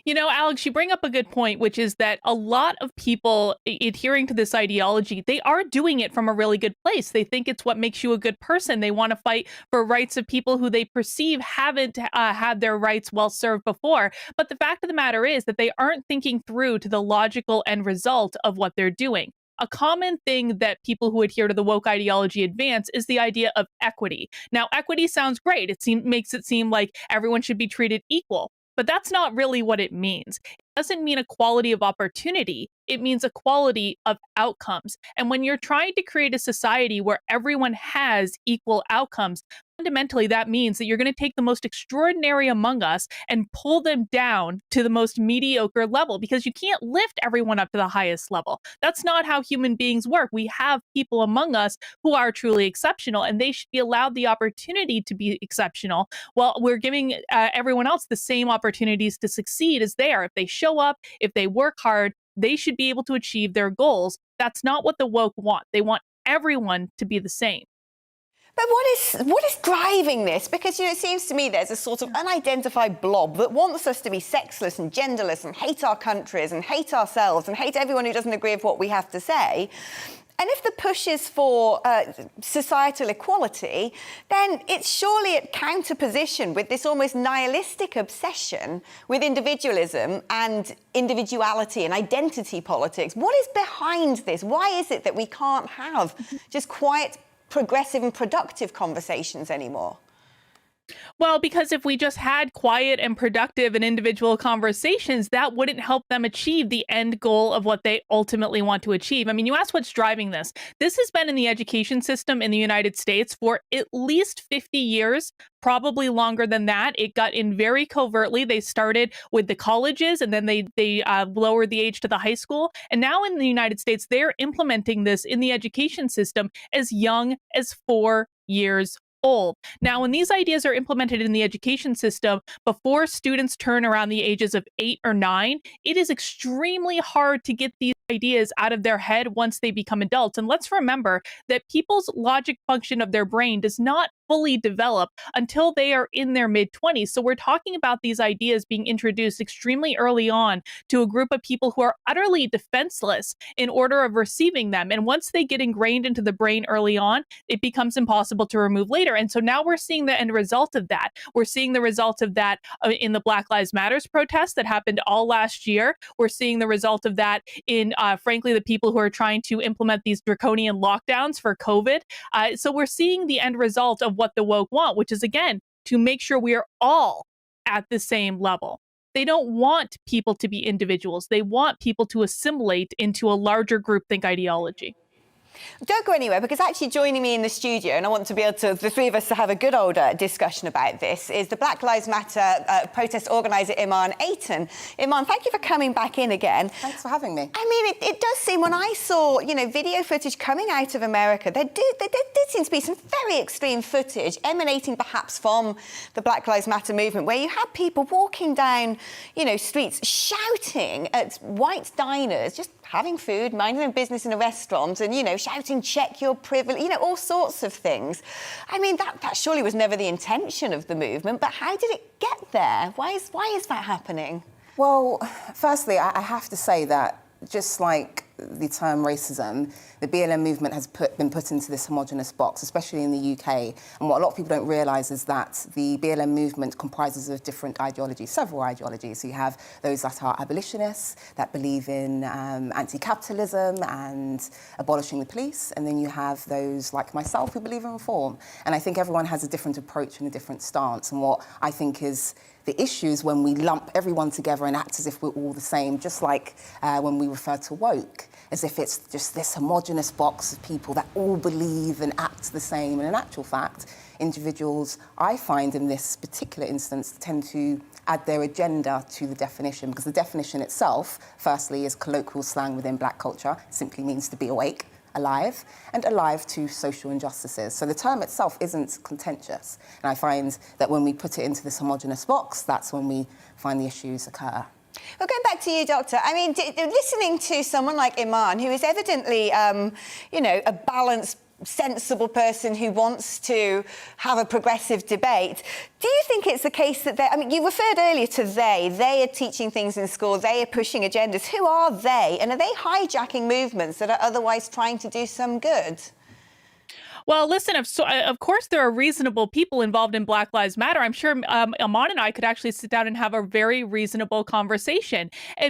You know, Alex, you bring up a good point, which is that a lot of people adhering to this ideology, they are doing it from a really good place. They think it's what makes you a good person. They want to fight for rights of people who they perceive haven't had their rights well served before. But the fact of the matter is that they aren't thinking through to the logical end result of what they're doing. A common thing that people who adhere to the woke ideology advance is the idea of equity. Now, equity sounds great. It makes it seem like everyone should be treated equal. But that's not really what it means. It doesn't mean equality of opportunity. It means equality of outcomes. And when you're trying to create a society where everyone has equal outcomes, fundamentally that means that you're going to take the most extraordinary among us and pull them down to the most mediocre level, because you can't lift everyone up to the highest level. That's not how human beings work. We have people among us who are truly exceptional, and they should be allowed the opportunity to be exceptional, while we're giving everyone else the same opportunities to succeed as they are. If they show up, if they work hard, they should be able to achieve their goals. That's not what the woke want. They want everyone to be the same. But what is driving this? Because, you know, it seems to me there's a sort of unidentified blob that wants us to be sexless and genderless and hate our countries and hate ourselves and hate everyone who doesn't agree with what we have to say. And if the push is for societal equality, then it's surely at counterposition with this almost nihilistic obsession with individualism and individuality and identity politics. What is behind this? Why is it that we can't have just quiet, progressive and productive conversations anymore? Well, because if we just had quiet and productive and individual conversations, that wouldn't help them achieve the end goal of what they ultimately want to achieve. I mean, you asked what's driving this. This has been in the education system in the United States for at least 50 years, probably longer than that. It got in very covertly. They started with the colleges, and then they lowered the age to the high school. And now in the United States, they're implementing this in the education system as young as 4 years old. Now, when these ideas are implemented in the education system before students turn around the ages of 8 or 9, it is extremely hard to get these ideas out of their head once they become adults. And let's remember that people's logic function of their brain does not fully develop until they are in their mid-20s. So we're talking about these ideas being introduced extremely early on to a group of people who are utterly defenseless in order of receiving them. And once they get ingrained into the brain early on, it becomes impossible to remove later. And so now we're seeing the end result of that. We're seeing the result of that in the Black Lives Matter protests that happened all last year. We're seeing the result of that in, frankly, the people who are trying to implement these draconian lockdowns for COVID. So we're seeing the end result of what the woke want, which is, again, to make sure we are all at the same level. They don't want people to be individuals. They want people to assimilate into a larger groupthink ideology. Don't go anywhere, because actually joining me in the studio, and I want to be able to, the three of us, to have a good old discussion about this, is the Black Lives Matter protest organiser, IMARN AYTON. IMARN, thank you for coming back in again. Thanks for having me. I mean, it does seem, when I saw, you know, video footage coming out of America, there did seem to be some very extreme footage emanating perhaps from the Black Lives Matter movement, where you had people walking down, you know, streets shouting at white diners, just having food, minding their business in a restaurant, and, you know, shouting, check your privilege, you know, all sorts of things. I mean, that surely was never the intention of the movement, but how did it get there? Why is that happening? Well, firstly, I have to say that just like the term racism, the BLM movement has been put into this homogenous box, especially in the UK. And what a lot of people don't realise is that the BLM movement comprises of different ideologies, several ideologies. So you have those that are abolitionists, that believe in anti-capitalism and abolishing the police. And then you have those like myself who believe in reform. And I think everyone has a different approach and a different stance. And what I think is the issue is when we lump everyone together and act as if we're all the same, just like when we refer to woke, as if it's just this homogenous box of people that all believe and act the same. And in actual fact, individuals, I find in this particular instance, tend to add their agenda to the definition, because the definition itself, firstly, is colloquial slang within black culture. It simply means to be awake. alive and alive to social injustices. So the term itself isn't contentious. And I find that when we put it into this homogenous box, that's when we find the issues occur. Well, going back to you, Doctor, I mean, listening to someone like IMARN, who is evidently, you know, a balanced, sensible person who wants to have a progressive debate, do you think it's the case that I mean, you referred earlier to they are teaching things in school, they are pushing agendas. Who are they? And are they hijacking movements that are otherwise trying to do some good? Well, listen, of course there are reasonable people involved in Black Lives Matter. I'm sure Amon and I could actually sit down and have a very reasonable conversation.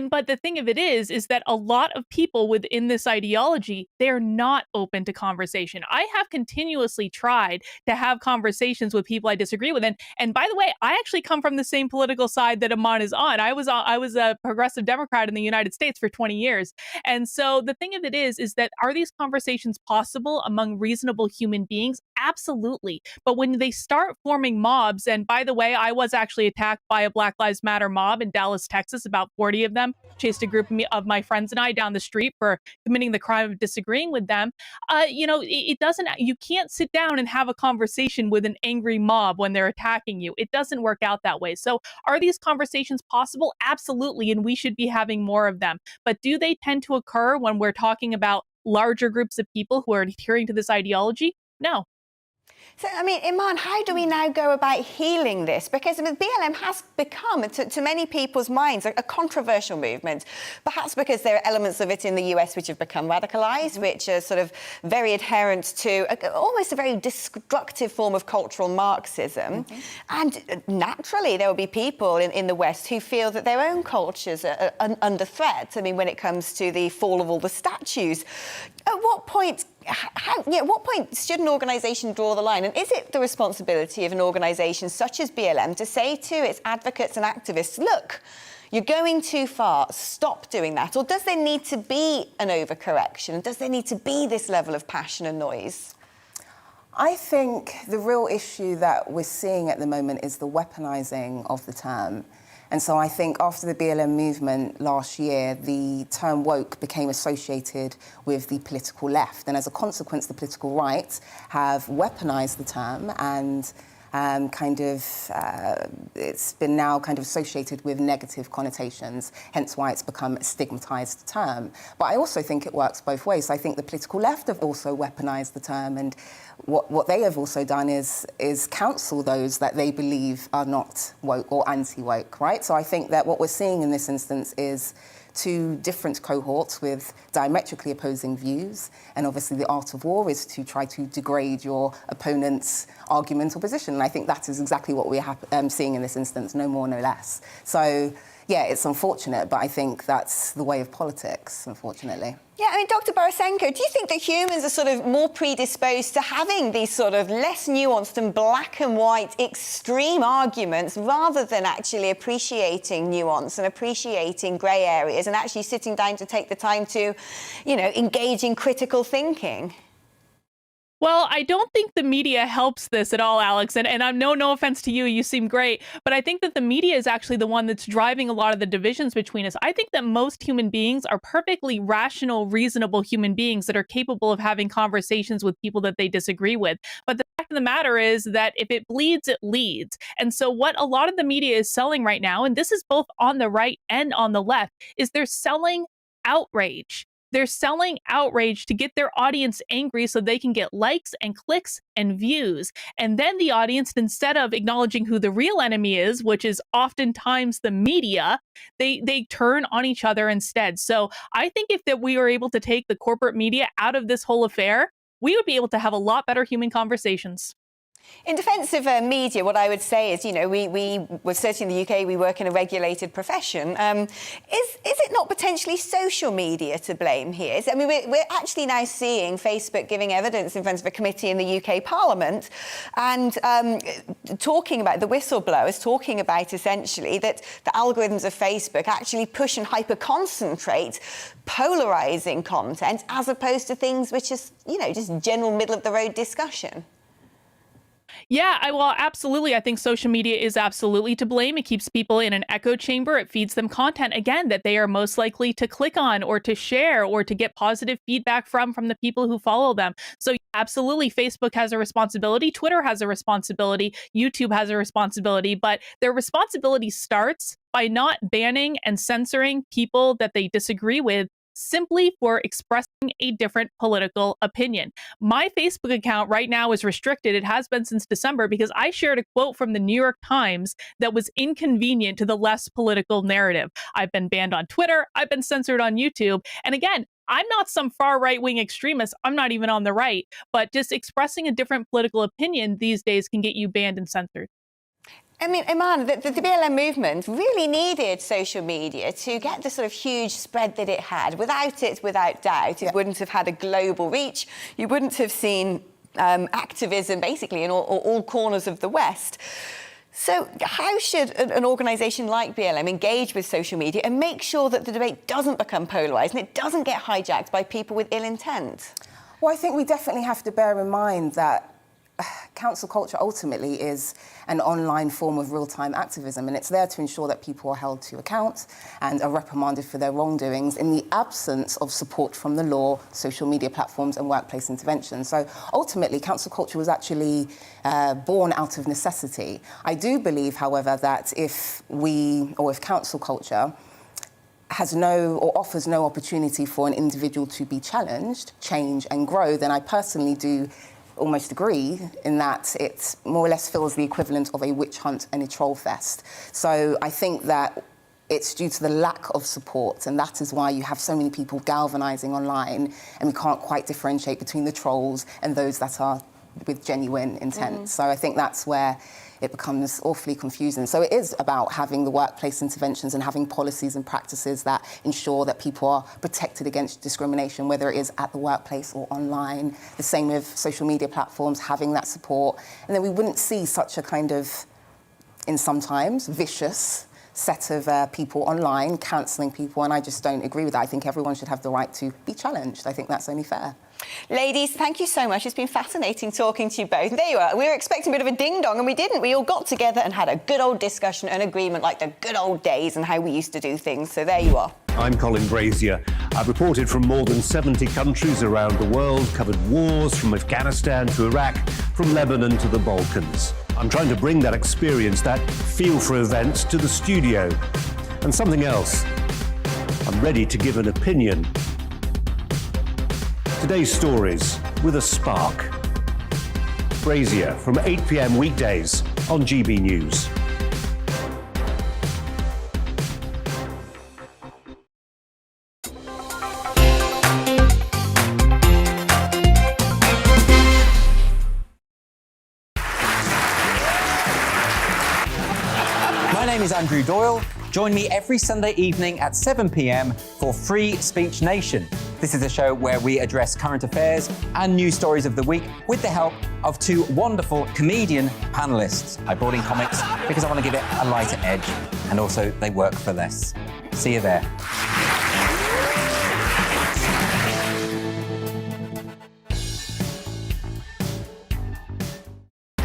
But the thing of it is that a lot of people within this ideology, they're not open to conversation. I have continuously tried to have conversations with people I disagree with. And by the way, I actually come from the same political side that Amon is on. I was a progressive Democrat in the United States for 20 years. And so the thing of it is that are these conversations possible among reasonable human beings? Absolutely. But when they start forming mobs, and by the way, I was actually attacked by a Black Lives Matter mob in Dallas, Texas, about 40 of them, chased a group of my friends and I down the street for committing the crime of disagreeing with them. You know, you can't sit down and have a conversation with an angry mob when they're attacking you. It doesn't work out that way. So are these conversations possible? Absolutely. And we should be having more of them. But do they tend to occur when we're talking about larger groups of people who are adhering to this ideology? No. So, I mean, IMARN, how do we now go about healing this? Because I mean, BLM has become, to many people's minds, a controversial movement, perhaps because there are elements of it in the US which have become radicalized, which are sort of very adherent to almost a very destructive form of cultural Marxism. And naturally, there will be people in the West who feel that their own cultures are under threat. I mean, when it comes to the fall of all the statues, at what point should an organisation draw the line? And is it the responsibility of an organisation such as BLM to say to its advocates and activists, look, you're going too far, stop doing that? Or does there need to be an overcorrection? Does there need to be this level of passion and noise? I think the real issue that we're seeing at the moment is the weaponising of the term. And so I think after the BLM movement last year, the term woke became associated with the political left. And as a consequence, the political right have weaponized the term and it's been now kind of associated with negative connotations, hence why it's become a stigmatized term. But I also think it works both ways. So I think the political left have also weaponized the term, and what they have also done is counsel those that they believe are not woke or anti-woke, right? So I think that what we're seeing in this instance is two different cohorts with diametrically opposing views. And obviously the art of war is to try to degrade your opponent's argument or position. And I think that is exactly what we're seeing in this instance, no more, no less. So, yeah, it's unfortunate, but I think that's the way of politics, unfortunately. Yeah, I mean, Dr. BORYSENKO, do you think that humans are sort of more predisposed to having these sort of less nuanced and black and white extreme arguments rather than actually appreciating nuance and appreciating grey areas and actually sitting down to take the time to, you know, engage in critical thinking? Well, I don't think the media helps this at all, Alex. And I'm no offense to you, you seem great. But I think that the media is actually the one that's driving a lot of the divisions between us. I think that most human beings are perfectly rational, reasonable human beings that are capable of having conversations with people that they disagree with. But the fact of the matter is that if it bleeds, it leads. And so what a lot of the media is selling right now, and this is both on the right and on the left, is they're selling outrage. They're selling outrage to get their audience angry so they can get likes and clicks and views. And then the audience, instead of acknowledging who the real enemy is, which is oftentimes the media, they turn on each other instead. So I think if that we were able to take the corporate media out of this whole affair, we would be able to have a lot better human conversations. In defence of media, what I would say is, you know, we're certainly in the UK, we work in a regulated profession. Is it not potentially social media to blame here? I mean, we're actually now seeing Facebook giving evidence in front of a committee in the UK Parliament and talking about the whistleblowers, talking about essentially that the algorithms of Facebook actually push and hyper-concentrate polarising content as opposed to things which is, you know, just general middle-of-the-road discussion. Yeah, well, absolutely. I think social media is absolutely to blame. It keeps people in an echo chamber. It feeds them content, again, that they are most likely to click on or to share or to get positive feedback from the people who follow them. So absolutely, Facebook has a responsibility. Twitter has a responsibility. YouTube has a responsibility. But their responsibility starts by not banning and censoring people that they disagree with simply for expressing a different political opinion. My Facebook account right now is restricted. It has been since December because I shared a quote from the New York Times that was inconvenient to the less political narrative. I've been banned on Twitter. I've been censored on YouTube. And again, I'm not some far right-wing extremist. I'm not even on the right. But just expressing a different political opinion these days can get you banned and censored. I mean, Iman, the BLM movement really needed social media to get the sort of huge spread that it had. Without it, without doubt, it wouldn't have had a global reach. You wouldn't have seen activism basically in all corners of the West. So how should an organisation like BLM engage with social media and make sure that the debate doesn't become polarised and it doesn't get hijacked by people with ill intent? Well, I think we definitely have to bear in mind that council culture ultimately is an online form of real-time activism, and it's there to ensure that people are held to account and are reprimanded for their wrongdoings in the absence of support from the law, social media platforms and workplace intervention. So ultimately, council culture was actually born out of necessity. I do believe, however, that if council culture has offers no opportunity for an individual to be challenged, change and grow, then I personally do almost agree in that it more or less feels the equivalent of a witch hunt and a troll fest. So I think that it's due to the lack of support, and that is why you have so many people galvanising online, and we can't quite differentiate between the trolls and those that are with genuine intent. So I think that's where it becomes awfully confusing. So it is about having the workplace interventions and having policies and practices that ensure that people are protected against discrimination, whether it is at the workplace or online. The same with social media platforms, having that support. And then we wouldn't see such a kind of, in sometimes, vicious set of people online cancelling people, and I just don't agree with that. I think everyone should have the right to be challenged. I think that's only fair. Ladies, thank you so much. It's been fascinating talking to you both. There you are. We were expecting a bit of a ding-dong, and we didn't. We all got together and had a good old discussion and agreement like the good old days and how we used to do things. So there you are. I'm Colin Brazier. I've reported from more than 70 countries around the world, covered wars from Afghanistan to Iraq, from Lebanon to the Balkans. I'm trying to bring that experience, that feel for events, to the studio. And something else. I'm ready to give an opinion. Today's stories with a spark. Brazier from 8 p.m. weekdays on GB News. My name is Andrew Doyle. Join me every Sunday evening at 7 p.m. for Free Speech Nation. This is a show where we address current affairs and news stories of the week with the help of two wonderful comedian panelists. I brought in comics because I want to give it a lighter edge, and also they work for less. See you there.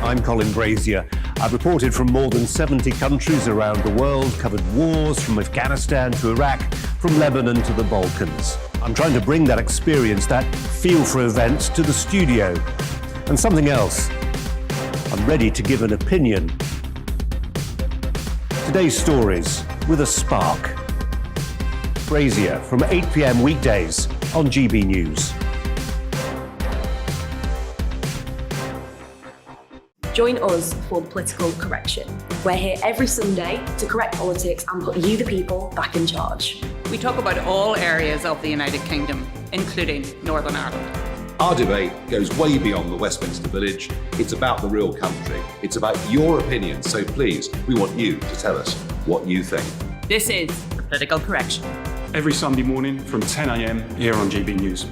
I'm Colin Brazier. I've reported from more than 70 countries around the world, covered wars from Afghanistan to Iraq, from Lebanon to the Balkans. I'm trying to bring that experience, that feel for events, to the studio. And something else. I'm ready to give an opinion. Today's stories with a spark. Brazier from 8 p.m. weekdays on GB News. Join us for Political Correction. We're here every Sunday to correct politics and put you, the people, back in charge. We talk about all areas of the United Kingdom, including Northern Ireland. Our debate goes way beyond the Westminster Village. It's about the real country. It's about your opinion. So please, we want you to tell us what you think. This is Political Correction. Every Sunday morning from 10 a.m. here on GB News.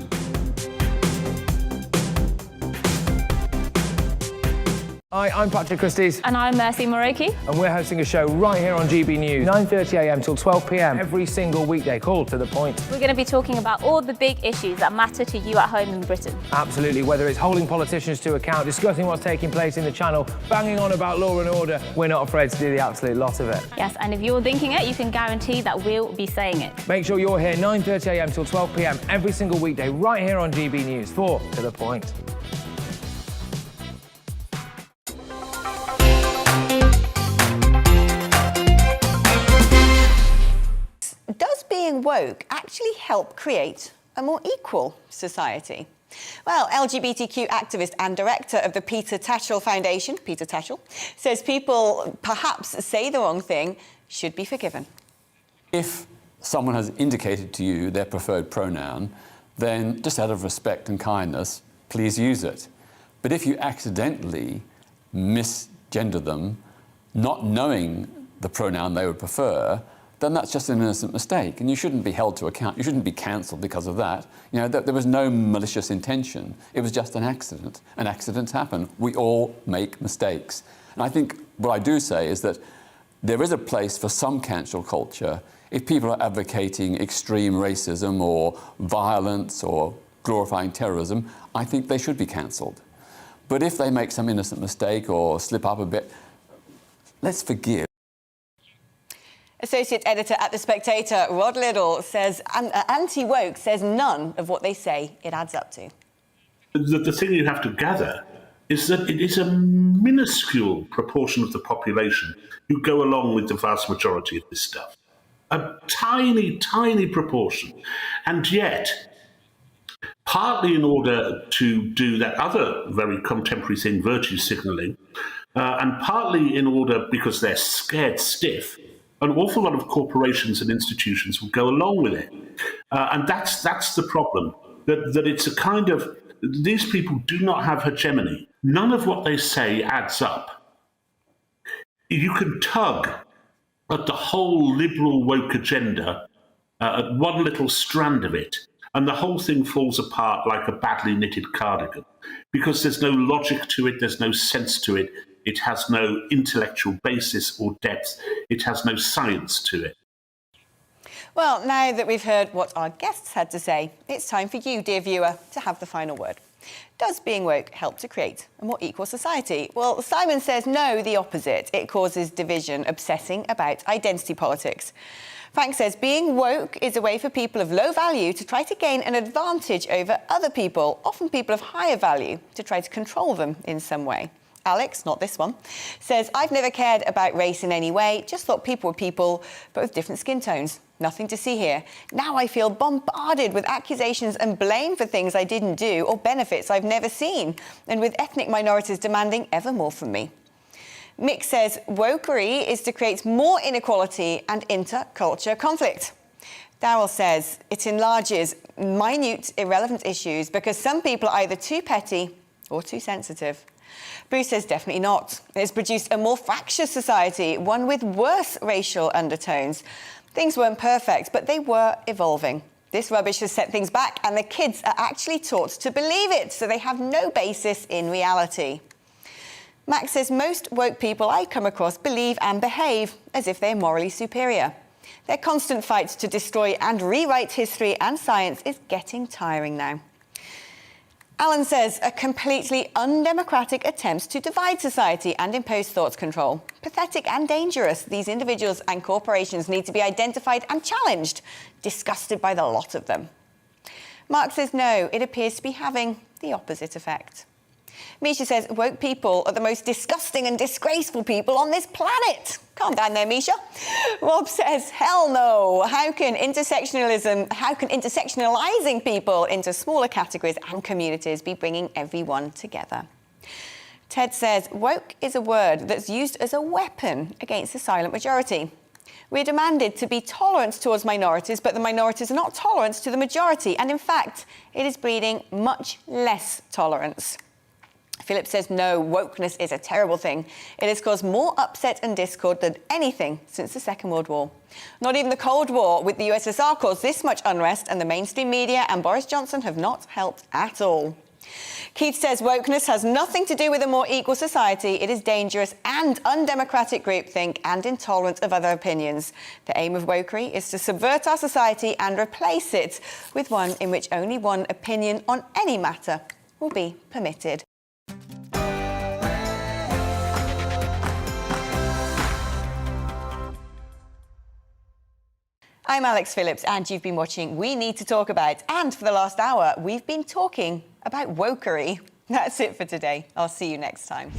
Hi, I'm Patrick Christie's. And I'm Mercy Moroki. And we're hosting a show right here on GB News, 9:30am till 12pm, every single weekday, called To The Point. We're going to be talking about all the big issues that matter to you at home in Britain. Absolutely, whether it's holding politicians to account, discussing what's taking place in the Channel, banging on about law and order, we're not afraid to do the absolute lot of it. Yes, and if you're thinking it, you can guarantee that we'll be saying it. Make sure you're here 9:30am till 12pm, every single weekday, right here on GB News for To The Point. Does being woke actually help create a more equal society? Well, LGBTQ activist and director of the Peter Tatchell Foundation, Peter Tatchell, says people perhaps say the wrong thing should be forgiven. If someone has indicated to you their preferred pronoun, then just out of respect and kindness, please use it. But if you accidentally misgender them, not knowing the pronoun they would prefer, then that's just an innocent mistake, and you shouldn't be held to account. You shouldn't be cancelled because of that. You know, there was no malicious intention. It was just an accident, and accidents happen. We all make mistakes. And I think what I do say is that there is a place for some cancel culture if people are advocating extreme racism or violence or glorifying terrorism. I think they should be cancelled. But if they make some innocent mistake or slip up a bit, let's forgive. Associate editor at The Spectator, Rod Liddle, says anti-woke says none of what they say it adds up to. The thing you have to gather is that it is a minuscule proportion of the population who go along with the vast majority of this stuff. A tiny, tiny proportion. And yet, partly in order to do that other very contemporary thing, virtue signalling, and partly in order because they're scared stiff, an awful lot of corporations and institutions will go along with it. And that's the problem, that it's a kind of, these people do not have hegemony. None of what they say adds up. You can tug at the whole liberal woke agenda, at one little strand of it, and the whole thing falls apart like a badly knitted cardigan, because there's no logic to it, there's no sense to it, it has no intellectual basis or depth, it has no science to it. Well, now that we've heard what our guests had to say, it's time for you, dear viewer, to have the final word. Does being woke help to create a more equal society? Well, Simon says no, the opposite. It causes division, obsessing about identity politics. Frank says being woke is a way for people of low value to try to gain an advantage over other people, often people of higher value, to try to control them in some way. Alex, not this one, says, I've never cared about race in any way, just thought people were people, but with different skin tones. Nothing to see here. Now I feel bombarded with accusations and blame for things I didn't do or benefits I've never seen, and with ethnic minorities demanding ever more from me. Mick says, wokery is to create more inequality and interculture conflict. Daryl says, it enlarges minute, irrelevant issues because some people are either too petty or too sensitive. Bruce says definitely not. It's produced a more fractious society, one with worse racial undertones. Things weren't perfect, but they were evolving. This rubbish has set things back, and the kids are actually taught to believe it, so they have no basis in reality. Max says most woke people I come across believe and behave as if they're morally superior. Their constant fight to destroy and rewrite history and science is getting tiring now. Alan says a completely undemocratic attempt to divide society and impose thought control. Pathetic and dangerous. These individuals and corporations need to be identified and challenged. Disgusted by the lot of them. Mark says no, it appears to be having the opposite effect. Misha says woke people are the most disgusting and disgraceful people on this planet. Calm down there, Misha. Rob says, hell no. How can intersectionalizing people into smaller categories and communities be bringing everyone together? Ted says, woke is a word that's used as a weapon against the silent majority. We're demanded to be tolerant towards minorities, but the minorities are not tolerant to the majority. And in fact, it is breeding much less tolerance. Phillips says, no, wokeness is a terrible thing. It has caused more upset and discord than anything since the Second World War. Not even the Cold War with the USSR caused this much unrest, and the mainstream media and Boris Johnson have not helped at all. Keith says wokeness has nothing to do with a more equal society. It is dangerous and undemocratic groupthink and intolerant of other opinions. The aim of wokery is to subvert our society and replace it with one in which only one opinion on any matter will be permitted. I'm Alex Phillips, and you've been watching We Need to Talk About. And for the last hour, we've been talking about wokery. That's it for today. I'll see you next time.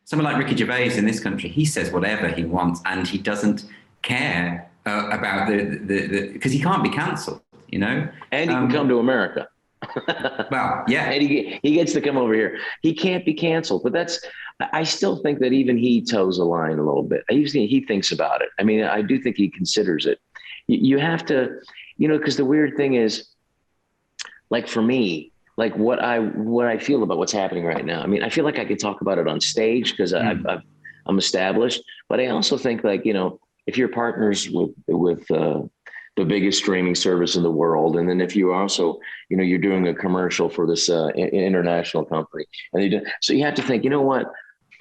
Someone like Ricky Gervais in this country, he says whatever he wants, and he doesn't care about because he can't be cancelled, you know? And he can come to America. Well, yeah. And he gets to come over here. He can't be canceled, but I still think that even he toes the line a little bit. He thinks about it. I mean, I do think he considers it. You have to, you know, because the weird thing is, like for me, like what I feel about what's happening right now. I mean, I feel like I could talk about it on stage because I'm established, but I also think, like, you know, if you're partners with the biggest streaming service in the world, and then if you also, you know, you're doing a commercial for this international company, and so you have to think, you know what,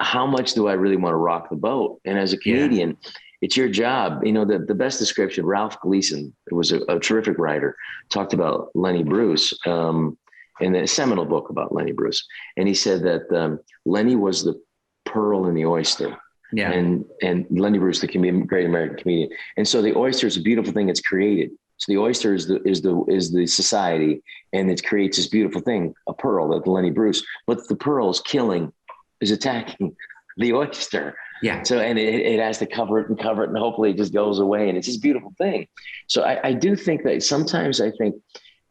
how much do I really want to rock the boat? And as a comedian, it's your job. You know, the best description, Ralph Gleason, who was a terrific writer, talked about Lenny Bruce in a seminal book about Lenny Bruce, and he said that Lenny was the pearl in the oyster. Yeah. And Lenny Bruce, the great American comedian. And so the oyster is a beautiful thing that's created. So the oyster is the society, and it creates this beautiful thing, a pearl, like Lenny Bruce. But the pearl is attacking the oyster. Yeah. So, and it has to cover it, and hopefully it just goes away. And it's this beautiful thing. So I do think that sometimes I think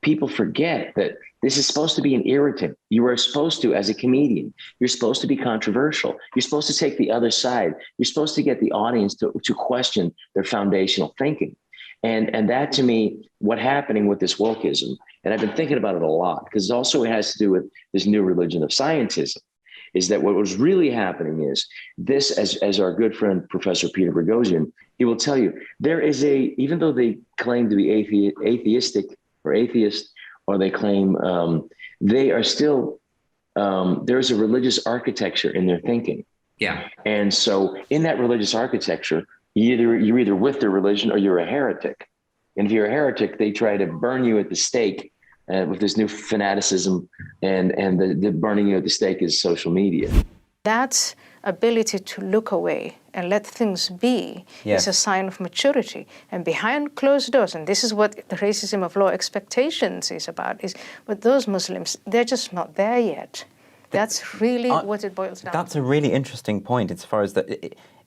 people forget that this is supposed to be an irritant. You are supposed to, as a comedian, you're supposed to be controversial. You're supposed to take the other side. You're supposed to get the audience to question their foundational thinking. And that, to me, what's happening with this wokeism, and I've been thinking about it a lot, because also it has to do with this new religion of scientism, is that what was really happening is this, as our good friend, Professor Peter Boghossian, he will tell you, there is even though they claim to be atheistic or atheist, or they claim they are still, there's a religious architecture in their thinking. Yeah. And so in that religious architecture, you're either with their religion or you're a heretic. And if you're a heretic, they try to burn you at the stake with this new fanaticism, and the burning you at the stake is social media. That ability to look away and let things be is a sign of maturity. And behind closed doors, and this is what the racism of low expectations is about, but those Muslims, they're just not there yet. That's really what it boils down to. That's a really interesting point as far as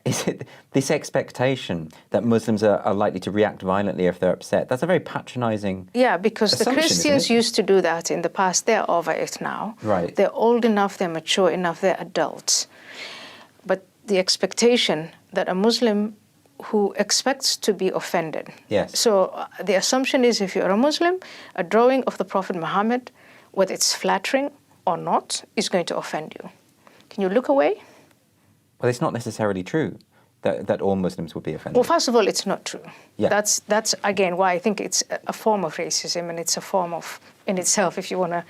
is it this expectation that Muslims are likely to react violently if they're upset? That's a very patronizing because the Christians used to do that in the past. They're over it now. Right. They're old enough, they're mature enough, they're adults. But the expectation that a Muslim who expects to be offended. Yes. So the assumption is, if you're a Muslim, a drawing of the Prophet Muhammad, whether it's flattering or not, is going to offend you. Can you look away? Well, it's not necessarily true that all Muslims would be offended. Well, first of all, it's not true. Yeah. That's again why I think it's a form of racism, and it's a form of, in itself, if you want to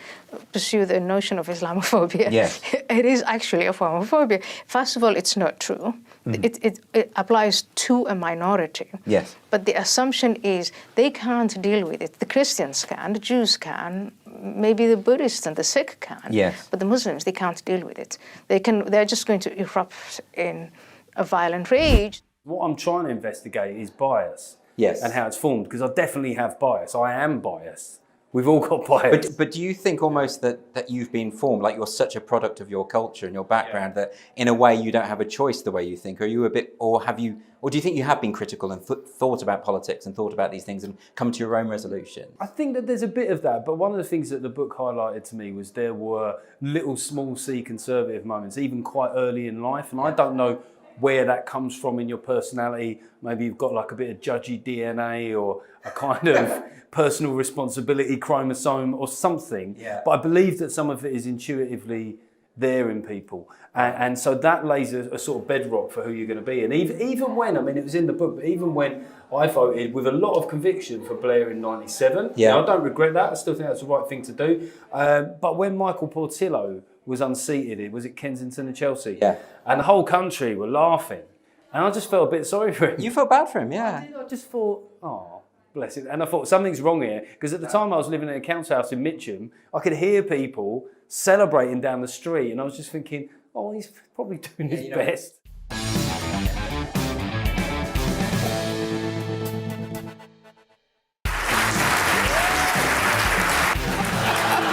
pursue the notion of Islamophobia, yes. It is actually a form of phobia. First of all, it's not true. It applies to a minority. Yes. But the assumption is they can't deal with it. The Christians can, the Jews can, maybe the Buddhists and the Sikh can. Yes. But the Muslims, they can't deal with it. They're just going to erupt in a violent rage. What I'm trying to investigate is bias. Yes. And how it's formed, because I definitely have bias. I am biased. We've all got bias. But do you think almost that you've been formed, like you're such a product of your culture and your background, that in a way you don't have a choice the way you think? Are you a bit, or do you think you have been critical and thought about politics and thought about these things and come to your own resolution? I think that there's a bit of that, but one of the things that the book highlighted to me was there were little small c conservative moments, even quite early in life, and I don't know where that comes from in your personality. Maybe you've got like a bit of judgy DNA or a kind of personal responsibility chromosome or something. Yeah. But I believe that some of it is intuitively there in people. And so that lays a sort of bedrock for who you're going to be. And even when, I mean, it was in the book, but even when I voted with a lot of conviction for Blair in '97, I don't regret that. I still think that's the right thing to do. But when Michael Portillo was unseated, was it Kensington and Chelsea? Yeah. And the whole country were laughing. And I just felt a bit sorry for him. You felt bad for him, yeah. I just thought, oh, bless him. And I thought, something's wrong here. Because at the time I was living in a council house in Mitcham, I could hear people celebrating down the street. And I was just thinking, oh, he's probably doing his best.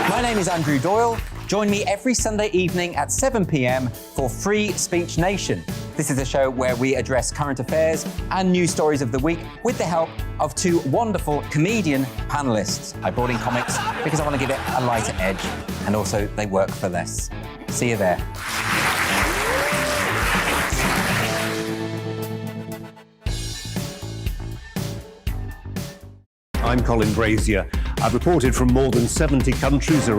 My name is Andrew Doyle. Join me every Sunday evening at 7 p.m. for Free Speech Nation. This is a show where we address current affairs and news stories of the week with the help of two wonderful comedian panelists. I brought in comics because I want to give it a lighter edge, and also they work for less. See you there. I'm Colin Brazier. I've reported from more than 70 countries around